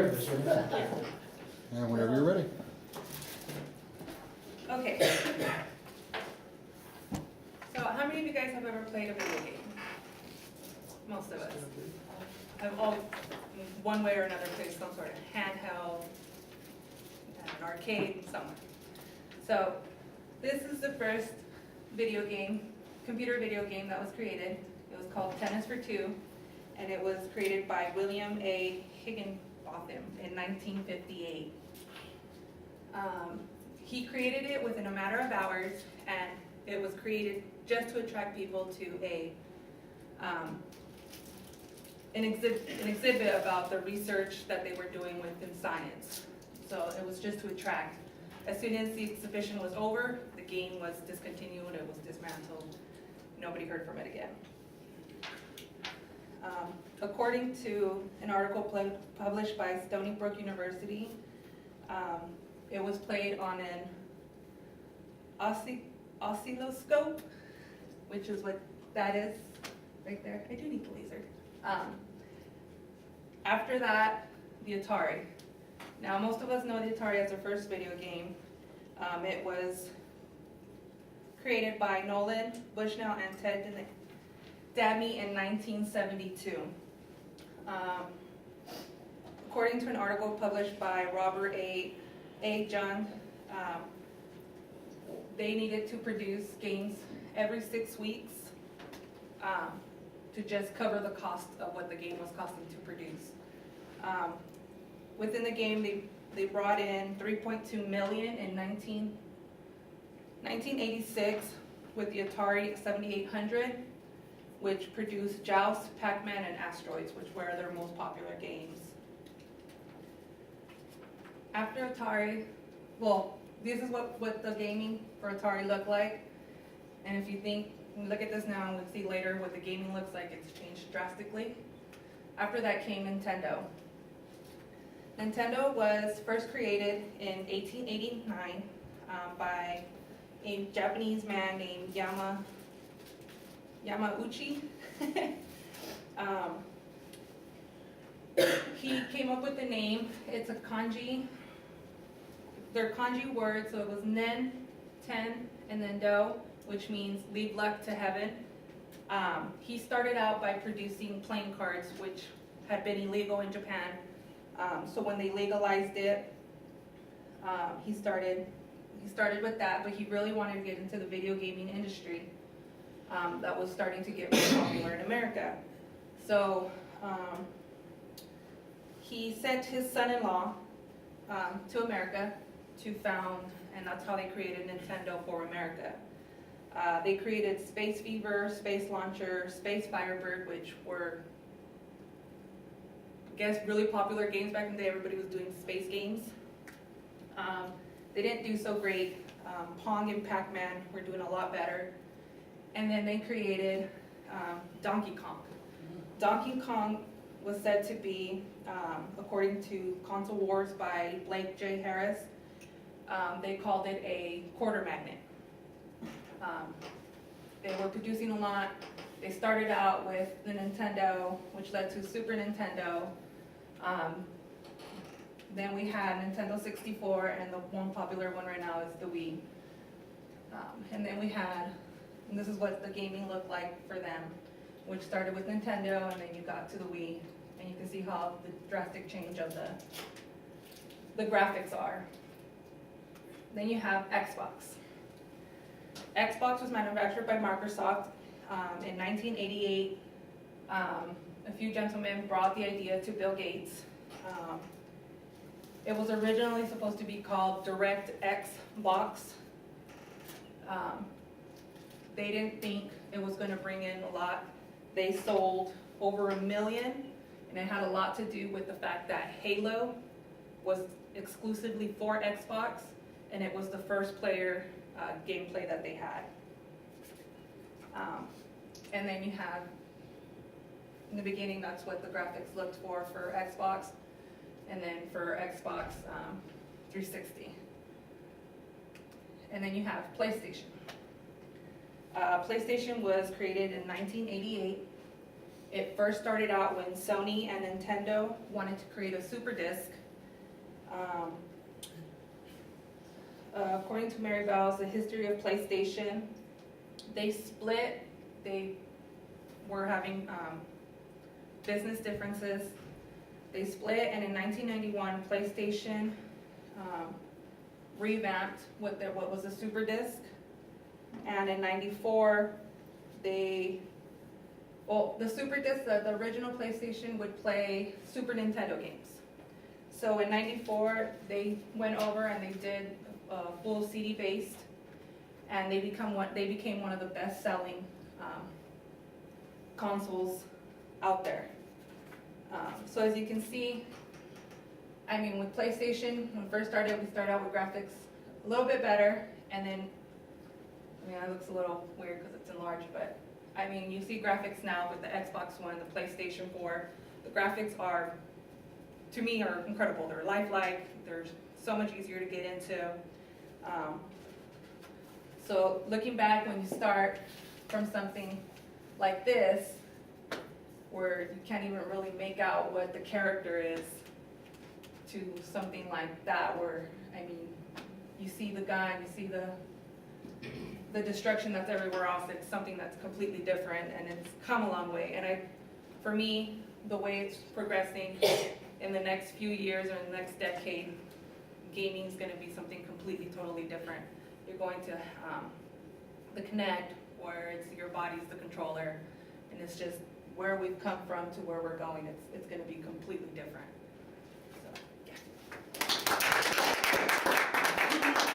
ready, just let me know. And whenever you're ready. Okay. So how many of you guys have ever played a video game? Most of us. Have all, one way or another, played some sort of handheld, an arcade, somewhere. So this is the first video game, computer video game that was created. It was called Tennis for Two, and it was created by William A. Higginbotham in 1958. He created it within a matter of hours, and it was created just to attract people to an exhibit about the research that they were doing within science. So it was just to attract. As soon as the exhibition was over, the game was discontinued, it was dismantled, nobody heard from it again. According to an article published by Stony Brook University, it was played on an oscilloscope, which is what that is right there. I do need the laser. After that, the Atari. Now, most of us know the Atari as the first video game. It was created by Nolan Bushnell and Ted Dabney in 1972. According to an article published by Robert A. Jung, they needed to produce games every 6 weeks to just cover the cost of what the game was costing to produce. Within the game, they brought in $3.2 million in 1986 with the Atari 7800, which produced Joust, Pac-Man, and Asteroids, which were their most popular games. After Atari, well, this is what the gaming for Atari looked like. And if you look at this now and we'll see later what the gaming looks like, it's changed drastically. After that came Nintendo. Nintendo was first created in 1889 by a Japanese man named Yamauchi. He came up with the name. It's a kanji. They're kanji words, so it was nen, ten, and then do, which means leave luck to heaven. He started out by producing playing cards, which had been illegal in Japan. So when they legalized it, he started with that, but he really wanted to get into the video gaming industry that was starting to get really popular in America. So he sent his son-in-law to America to found, and that's how they created Nintendo for America. They created Space Fever, Space Launcher, Space Firebird, which were, I guess, really popular games back in the day. Everybody was doing space games. They didn't do so great. Pong and Pac-Man were doing a lot better. And then they created Donkey Kong. Donkey Kong was said to be, according to Console Wars by Blake J. Harris, they called it a quarter magnet. They were producing a lot. They started out with the Nintendo, which led to Super Nintendo. Then we had Nintendo 64, and the one popular one right now is the Wii. And then we had, and this is what the gaming looked like for them, which started with Nintendo, and then you got to the Wii, and you can see how the drastic change of the graphics are. Then you have Xbox. Xbox was manufactured by Microsoft in 1988. A few gentlemen brought the idea to Bill Gates. It was originally supposed to be called DirectX Box. They didn't think it was going to bring in a lot. They sold over 1 million, and it had a lot to do with the fact that Halo was exclusively for Xbox, and it was the first player gameplay that they had. And then you have, in the beginning, that's what the graphics looked for Xbox, and then for Xbox 360. And then you have PlayStation. PlayStation was created in 1988. It first started out when Sony and Nintendo wanted to create a super disc. According to Mary Bell's The History of PlayStation, they split, they were having business differences. They split, and in 1991, PlayStation revamped what was a super disc. And in 94, the super disc, the original PlayStation would play Super Nintendo games. So in 94, they went over and they did full CD based, and they became one of the best selling consoles out there. So as you can see, I mean, with PlayStation, when we first started, we started out with graphics a little bit better, and then, I mean, that looks a little weird because it's enlarged, but I mean, you see graphics now with the Xbox One, the PlayStation 4. The graphics are, to me, are incredible. They're lifelike. They're so much easier to get into. So looking back, when you start from something like this, where you can't even really make out what the character is, to something like that, where, I mean, you see the gun, you see the destruction that's everywhere else. It's something that's completely different, and it's come a long way. And for me, the way it's progressing in the next few years or in the next decade, gaming is going to be something completely, totally different. You're going to the Kinect, where it's your body's the controller, and it's just where we've come from to where we're going. It's going to be completely different.